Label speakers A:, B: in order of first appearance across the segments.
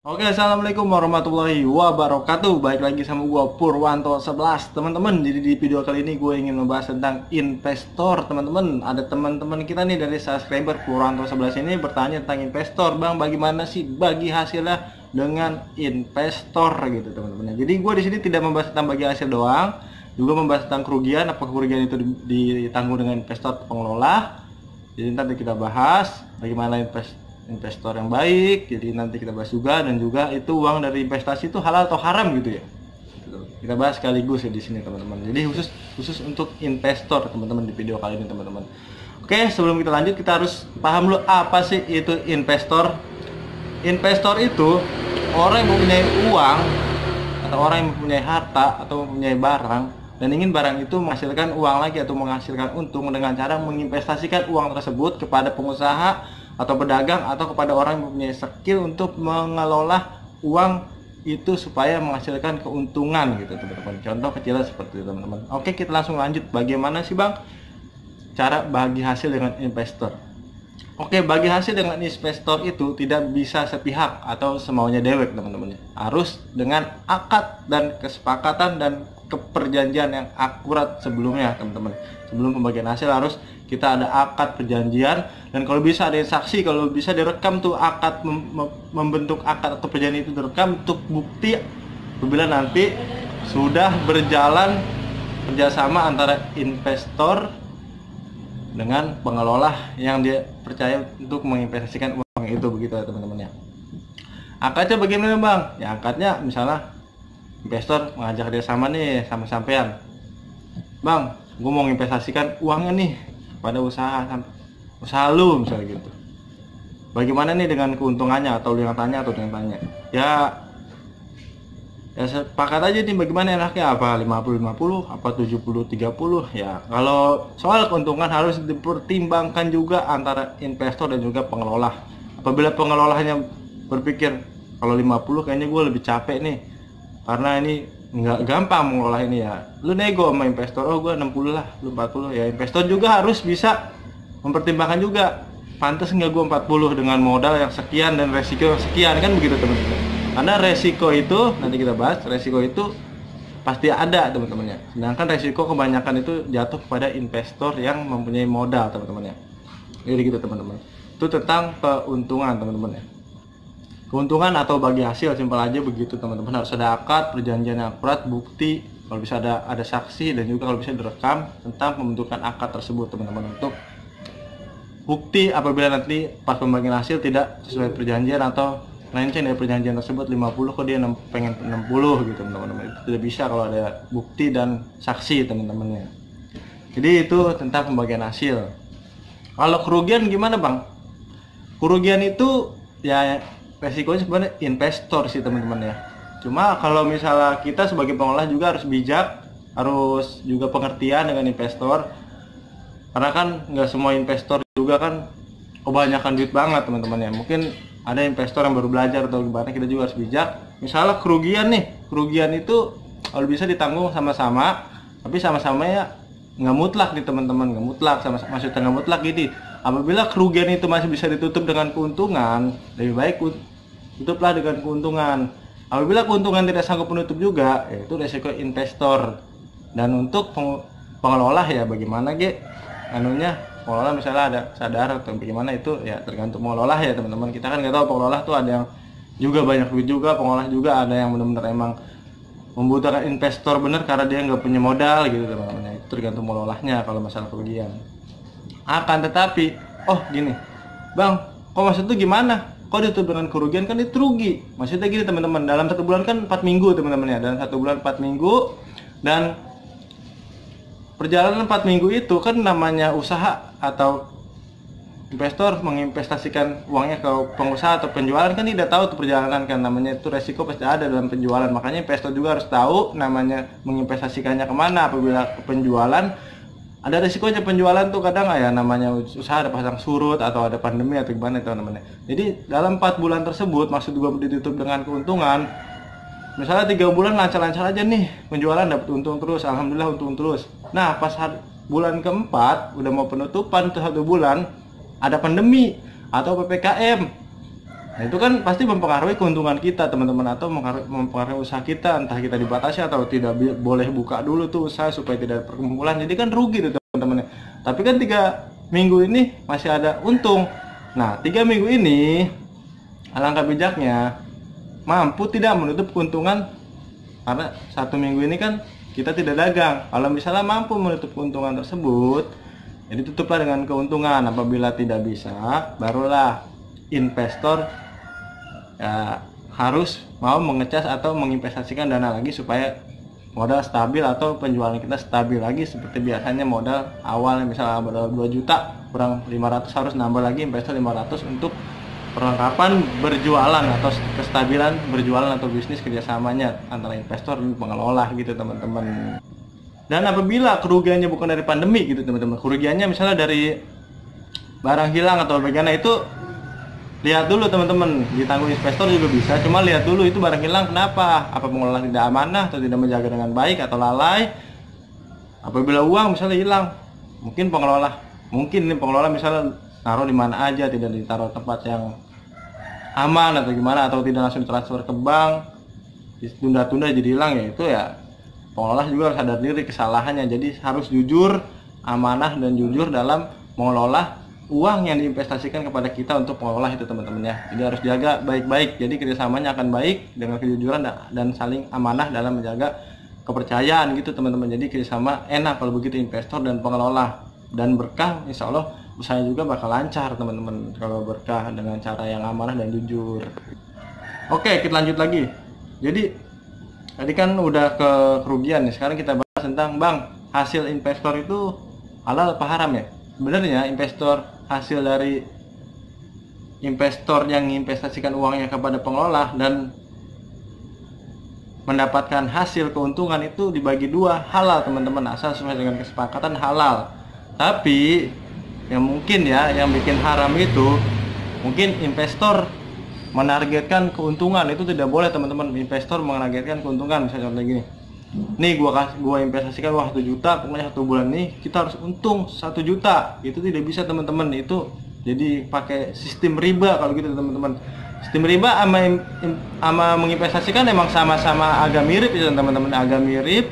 A: Oke, assalamualaikum warahmatullahi wabarakatuh. Baik lagi sama gua Purwanto 11, teman-teman. Jadi di video kali ini gue ingin membahas tentang investor, teman-teman. Ada teman-teman kita nih dari subscriber Purwanto 11 ini bertanya tentang investor, bang. Bagaimana sih bagi hasilnya dengan investor gitu, teman-teman. Jadi gue di sini tidak membahas tentang bagi hasil doang, juga membahas tentang kerugian. Apakah kerugian itu ditanggung dengan investor atau pengelola? Jadi nanti kita bahas bagaimana investor yang baik. Jadi nanti kita bahas juga, dan juga itu uang dari investasi itu halal atau haram gitu ya. Kita bahas sekaligus ya di sini, teman-teman. Jadi khusus untuk investor, teman-teman, di video kali ini, teman-teman. Oke, sebelum kita lanjut kita harus paham dulu apa sih itu investor. Investor itu orang yang mempunyai uang atau orang yang mempunyai harta atau mempunyai barang dan ingin barang itu menghasilkan uang lagi atau menghasilkan untung dengan cara menginvestasikan uang tersebut kepada pengusaha atau pedagang atau kepada orang yang mempunyai skill untuk mengelola uang itu supaya menghasilkan keuntungan gitu, teman-teman. Contoh kecilnya seperti itu, teman-teman. Oke, kita langsung lanjut. Bagaimana sih, bang, cara bagi hasil dengan investor? Oke, bagi hasil dengan investor itu tidak bisa sepihak atau semaunya dewek, teman-teman. Harus dengan akad dan kesepakatan dan keperjanjian yang akurat sebelumnya, teman-teman. Sebelum pembagian hasil harus kita ada akad perjanjian, dan kalau bisa ada saksi, kalau bisa direkam tuh akad, membentuk akad atau perjanjian itu direkam untuk bukti apabila nanti sudah berjalan kerjasama antara investor dengan pengelola yang dia percaya untuk menginvestasikan uang itu, begitu ya, teman-teman ya. Akadnya bagaimana, bang? Ya akadnya misalnya investor mengajak dia sama nih, sama sampean, bang, gue mau menginvestasikan uangnya nih pada usaha lu misalnya gitu. Bagaimana nih dengan keuntungannya, atau dengan tanya atau dengan tanya? Ya sepakat aja nih, bagaimana enaknya, apa 50-50, apa 70-30 ya. Kalau soal keuntungan harus dipertimbangkan juga antara investor dan juga pengelola. Apabila pengelolanya berpikir kalau 50 kayaknya gue lebih capek nih, karena ini nggak gampang mengolah ini ya, lu nego sama investor, oh gue 60 lah, lu 40 ya. Investor juga harus bisa mempertimbangkan juga, pantas nggak gue 40 dengan modal yang sekian dan resiko yang sekian, kan begitu, teman-teman. Karena resiko itu nanti kita bahas, resiko itu pasti ada, teman-teman ya. Sedangkan resiko kebanyakan itu jatuh kepada investor yang mempunyai modal, teman-teman ya. Jadi gitu, teman-teman. Itu tentang keuntungan, teman-teman ya. Keuntungan atau bagi hasil, simpel aja begitu, teman-teman. Harus ada akad, perjanjian yang akurat, bukti, kalau bisa ada saksi, dan juga kalau bisa direkam tentang pembentukan akad tersebut, teman-teman, untuk bukti apabila nanti pas pembagian hasil tidak sesuai perjanjian atau melenceng dari perjanjian tersebut, 50 kok dia pengen 60 gitu, teman-teman. Itu tidak bisa kalau ada bukti dan saksi, teman-teman ya. Jadi itu tentang pembagian hasil. Kalau kerugian gimana, bang? Kerugian itu ya resikonya sebenarnya investor sih, teman-teman ya. Cuma kalau misalnya kita sebagai pengelola juga harus bijak, harus juga pengertian dengan investor, karena kan nggak semua investor juga kan kebanyakan duit banget, teman-teman ya. Mungkin ada investor yang baru belajar atau gimana, kita juga harus bijak. Misalnya kerugian nih, kerugian itu kalau bisa ditanggung sama-sama, tapi sama-sama ya nggak mutlak nih, teman-teman, nggak mutlak, maksudnya nggak mutlak gitu. Apabila kerugian itu masih bisa ditutup dengan keuntungan, lebih baik tutuplah dengan keuntungan. Apabila keuntungan tidak sanggup menutup juga, yaitu resiko investor. Dan untuk pengelola ya bagaimana anunya, pengelola misalnya ada sadar atau bagaimana, itu ya tergantung pengelola ya, teman-teman. Kita kan nggak tahu, pengelola tuh ada yang juga banyak duit juga, pengelola juga ada yang benar-benar emang membutuhkan investor bener karena dia nggak punya modal gitu, teman-teman. Itu tergantung pengelolanya kalau masalah kerugian. Akan tetapi, oh gini, bang, kok maksud tuh gimana? Kok ditutup dengan kerugian? Kan itu rugi. Maksudnya gini, teman-teman, dalam 1 bulan kan 4 minggu, teman-teman ya. Dalam 1 bulan 4 minggu, dan perjalanan 4 minggu itu kan namanya usaha atau investor menginvestasikan uangnya ke pengusaha atau penjualan, kan tidak tahu tuh perjalanan, kan namanya itu resiko pasti ada dalam penjualan. Makanya investor juga harus tahu namanya menginvestasikannya kemana. Apabila ke penjualan, ada resikonya penjualan tuh kadang ya, namanya usaha ada pasang surut atau ada pandemi atau gimana, teman-teman. Jadi dalam 4 bulan tersebut, maksud gua ditutup dengan keuntungan. Misalnya 3 bulan lancar-lancar aja nih, penjualan dapat untung terus, alhamdulillah untung terus. Nah pas bulan keempat udah mau penutupan tuh 1 bulan, ada pandemi atau PPKM. Nah, itu kan pasti mempengaruhi keuntungan kita teman-teman, atau mempengaruhi usaha kita, entah kita dibatasi atau tidak boleh buka dulu tuh usaha supaya tidak ada perkumpulan. Jadi kan rugi tuh teman-teman. Tapi kan 3 minggu ini masih ada untung. Nah, 3 minggu ini alangkah bijaknya mampu tidak menutup keuntungan, karena 1 minggu ini kan kita tidak dagang. Kalau misalnya mampu menutup keuntungan tersebut, jadi tutuplah dengan keuntungan. Apabila tidak bisa, barulah investor ya harus mau mengecas atau menginvestasikan dana lagi supaya modal stabil atau penjualan kita stabil lagi seperti biasanya. Modal awal misalnya modal 2 juta kurang 500, harus nambah lagi investor 500 untuk perlengkapan berjualan atau kestabilan berjualan atau bisnis kerjasamanya antara investor dan pengelola gitu teman-teman. Dan apabila kerugiannya bukan dari pandemi gitu teman-teman, kerugiannya misalnya dari barang hilang atau bagaimana, itu lihat dulu teman-teman, ditanggung investor juga bisa. Cuma lihat dulu itu barang hilang kenapa, apa pengelola tidak amanah atau tidak menjaga dengan baik atau lalai. Apabila uang misalnya hilang, mungkin pengelola misalnya taruh di mana aja, tidak ditaruh tempat yang aman atau gimana, atau tidak langsung transfer ke bank, ditunda-tunda jadi hilang, ya itu ya pengelola juga harus sadar diri kesalahannya. Jadi harus jujur, amanah dan jujur dalam mengelola uang yang diinvestasikan kepada kita untuk mengelola itu teman-teman ya. Jadi harus jaga baik-baik. Jadi kerjasamanya akan baik dengan kejujuran dan saling amanah dalam menjaga kepercayaan gitu teman-teman. Jadi kerjasama enak kalau begitu investor dan pengelola, dan berkah. Insya Allah usahanya juga bakal lancar teman-teman kalau berkah dengan cara yang amanah dan jujur. Oke, kita lanjut lagi. Jadi tadi kan udah ke kerugian nih. Sekarang kita bahas tentang bang, hasil investor itu halal apa haram ya? Sebenarnya hasil dari investor yang menginvestasikan uangnya kepada pengelola dan mendapatkan hasil keuntungan itu dibagi 2, halal teman-teman, asal sesuai dengan kesepakatan halal. Tapi yang mungkin ya yang bikin haram itu mungkin investor menargetkan keuntungan. Itu tidak boleh teman-teman, investor menargetkan keuntungan. Misalnya contoh gini, nih gua investasikan uang 1 juta, pokoknya 1 bulan nih kita harus untung 1 juta. Itu tidak bisa teman-teman, itu jadi pakai sistem riba kalau gitu teman-teman. Sistem riba sama menginvestasikan emang sama-sama agak mirip ya teman-teman, agak mirip,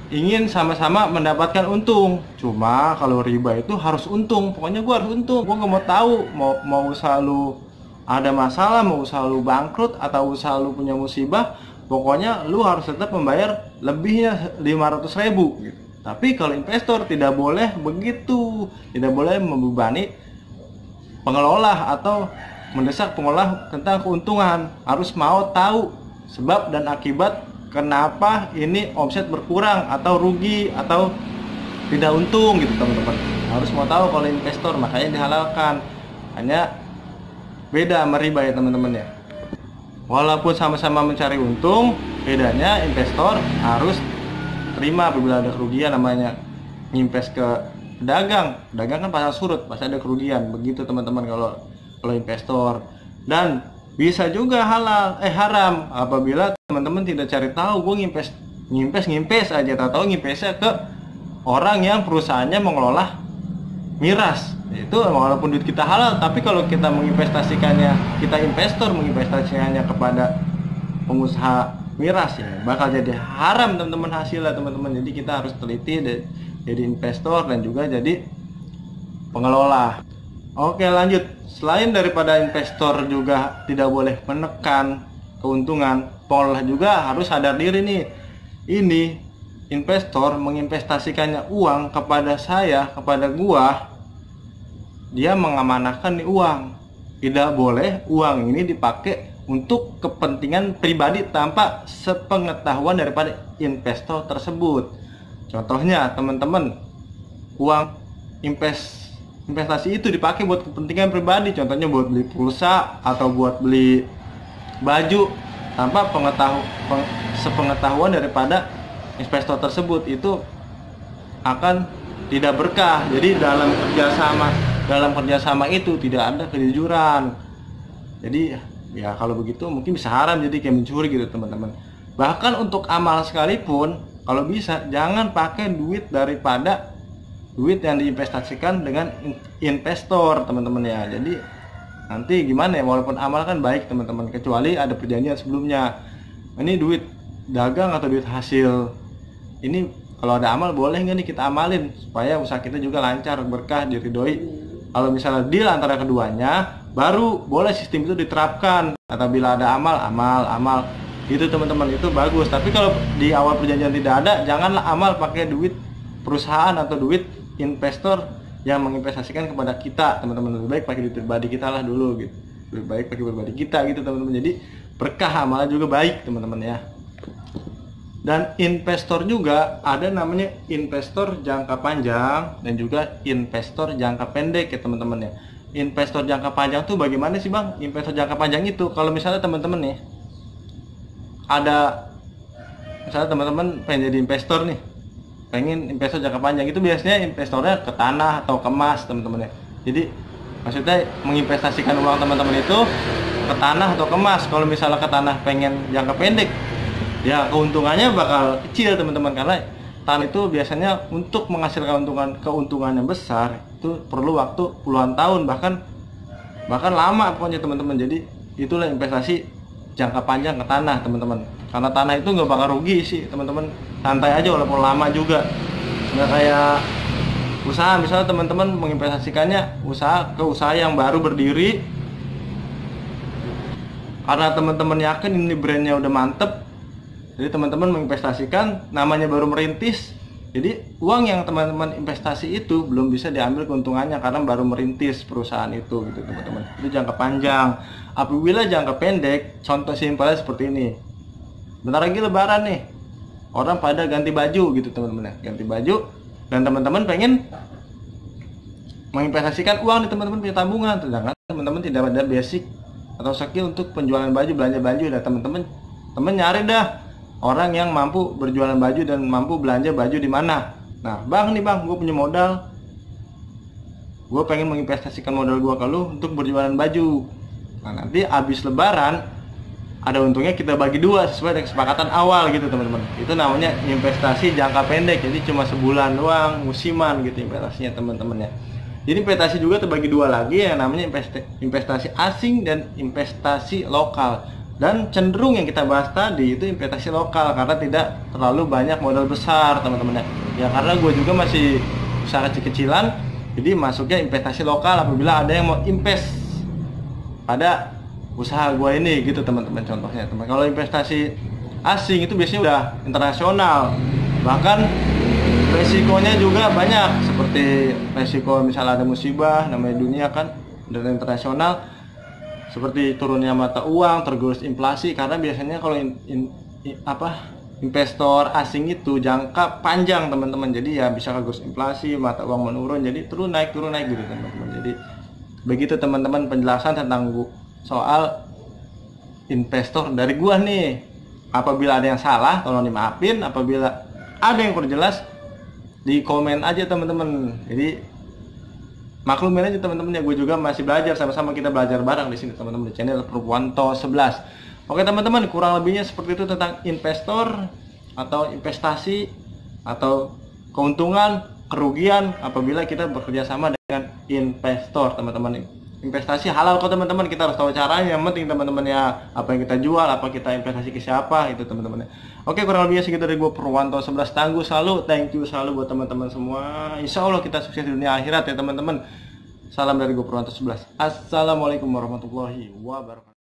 A: ingin sama-sama mendapatkan untung. Cuma kalau riba itu harus untung, pokoknya gua harus untung. Gua nggak mau tahu mau usaha lu ada masalah, mau usaha lu bangkrut atau usaha lu punya musibah, pokoknya lu harus tetap membayar lebihnya 500.000 gitu. Tapi kalau investor tidak boleh begitu, tidak boleh membebani pengelola atau mendesak pengelola tentang keuntungan. Harus mau tahu sebab dan akibat kenapa ini omset berkurang atau rugi atau tidak untung gitu teman-teman. Harus mau tahu kalau investor, makanya dihalalkan. Hanya beda sama riba ya teman-teman ya. Walaupun sama-sama mencari untung, bedanya investor harus terima apabila ada kerugian. Namanya invest ke pedagang kan pasang surut, pasti ada kerugian. Begitu teman-teman kalau investor. Dan bisa juga haram apabila teman-teman tidak cari tahu. Gue ngimpes aja, tahu ngimpesnya ke orang yang perusahaannya mengelola miras. Itu walaupun duit kita halal, tapi kalau kita menginvestasikannya, kita investor menginvestasikannya kepada pengusaha miras, ya bakal jadi haram teman-teman hasilnya teman-teman. Jadi kita harus teliti jadi investor dan juga jadi pengelola. Oke, lanjut. Selain daripada investor juga tidak boleh menekan keuntungan, pengelola juga harus sadar diri nih. Ini investor menginvestasikannya uang kepada saya, kepada gua, dia mengamanahkan nih uang. Tidak boleh uang ini dipakai untuk kepentingan pribadi tanpa sepengetahuan daripada investor tersebut. Contohnya teman-teman, uang investasi itu dipakai buat kepentingan pribadi, contohnya buat beli pulsa atau buat beli baju tanpa sepengetahuan daripada investor tersebut, itu akan tidak berkah. Jadi dalam kerjasama itu tidak ada kejujuran. Jadi ya kalau begitu mungkin bisa haram, jadi kayak mencuri gitu teman-teman. Bahkan untuk amal sekalipun, kalau bisa jangan pakai duit yang diinvestasikan dengan investor teman-teman ya. Jadi nanti gimana ya, walaupun amal kan baik teman-teman, kecuali ada perjanjian sebelumnya, ini duit dagang atau duit hasil ini, kalau ada amal boleh nggak nih kita amalin supaya usaha kita juga lancar, berkah, diridhoi. Kalau misalnya deal antara keduanya, baru boleh sistem itu diterapkan. Atau bila ada amal gitu teman-teman, itu bagus. Tapi kalau di awal perjanjian tidak ada, janganlah amal pakai duit perusahaan atau duit investor yang menginvestasikan kepada kita teman-teman. Lebih baik pakai duit pribadi kita lah dulu gitu, lebih baik pakai pribadi kita gitu teman-teman. Jadi berkah, amalnya juga baik teman-teman ya. Dan investor juga ada namanya investor jangka panjang dan juga investor jangka pendek ya teman-teman ya. Investor jangka panjang tuh bagaimana sih bang? Investor jangka panjang itu kalau misalnya teman-teman nih ada, misalnya teman-teman pengen jadi investor nih, pengen investor jangka panjang, itu biasanya investornya ke tanah atau ke emas teman-teman ya. Jadi maksudnya menginvestasikan uang teman-teman itu ke tanah atau ke emas. Kalau misalnya ke tanah pengen jangka pendek, ya keuntungannya bakal kecil teman-teman, karena tanah itu biasanya untuk menghasilkan keuntungan yang besar itu perlu waktu puluhan tahun, bahkan lama pokoknya teman-teman. Jadi itulah investasi jangka panjang ke tanah teman-teman, karena tanah itu nggak bakal rugi sih teman-teman, santai aja walaupun lama juga. Nggak kayak usaha, misalnya teman-teman menginvestasikannya ke usaha yang baru berdiri, karena teman-teman yakin ini brandnya udah mantep, jadi teman-teman menginvestasikan, namanya baru merintis. Jadi uang yang teman-teman investasi itu belum bisa diambil keuntungannya karena baru merintis perusahaan itu gitu teman-teman. Itu jangka panjang. Apabila jangka pendek, contoh simpelnya seperti ini. Bentar lagi lebaran nih, orang pada ganti baju gitu teman-teman ya, ganti baju, dan teman-teman pengen menginvestasikan uang di teman-teman punya tabungan, sedangkan teman-teman tidak ada basic atau skill untuk penjualan baju, belanja baju. Dan teman-teman nyari dah orang yang mampu berjualan baju dan mampu belanja baju di mana. Nah bang, gue punya modal, gue pengen menginvestasikan modal gue ke lu untuk berjualan baju. Nah nanti abis lebaran ada untungnya, kita bagi dua sesuai dengan kesepakatan awal gitu teman-teman. Itu namanya investasi jangka pendek, jadi cuma sebulan doang, musiman gitu investasinya teman-teman ya. Jadi investasi juga terbagi dua lagi, yang namanya investasi asing dan investasi lokal. Dan cenderung yang kita bahas tadi itu investasi lokal, karena tidak terlalu banyak modal besar teman-teman ya. Karena gue juga masih usaha kecil-kecilan, jadi masuknya investasi lokal apabila ada yang mau invest pada usaha gue ini gitu teman-teman. Contohnya teman, kalau investasi asing itu biasanya udah internasional, bahkan resikonya juga banyak, seperti resiko misalnya ada musibah, namanya dunia kan, dan internasional, seperti turunnya mata uang, tergerus inflasi. Karena biasanya kalau investor asing itu jangka panjang teman-teman, jadi ya bisa tergerus inflasi, mata uang menurun, jadi turun naik gitu teman-teman. Jadi begitu teman-teman penjelasan tentang soal investor dari gua nih. Apabila ada yang salah tolong dimaafin, apabila ada yang kurang jelas di komen aja teman-teman. Jadi maklumin aja teman-teman ya, gue juga masih belajar, sama-sama kita belajar bareng di sini teman-teman di channel Purwanto 11. Oke teman-teman, kurang lebihnya seperti itu tentang investor atau investasi atau keuntungan, kerugian apabila kita bekerja sama dengan investor teman-teman. Investasi halal kok teman-teman, kita harus tahu caranya. Yang penting teman-teman ya, apa yang kita jual, apa kita investasi ke siapa itu teman-teman. Oke, kurang lebihnya segitu dari gue Purwanto 11. Tangguh selalu, thank you selalu buat teman-teman semua. Insya Allah kita sukses di dunia akhirat ya teman-teman. Salam dari gue Purwanto 11. Assalamualaikum warahmatullahi wabarakatuh.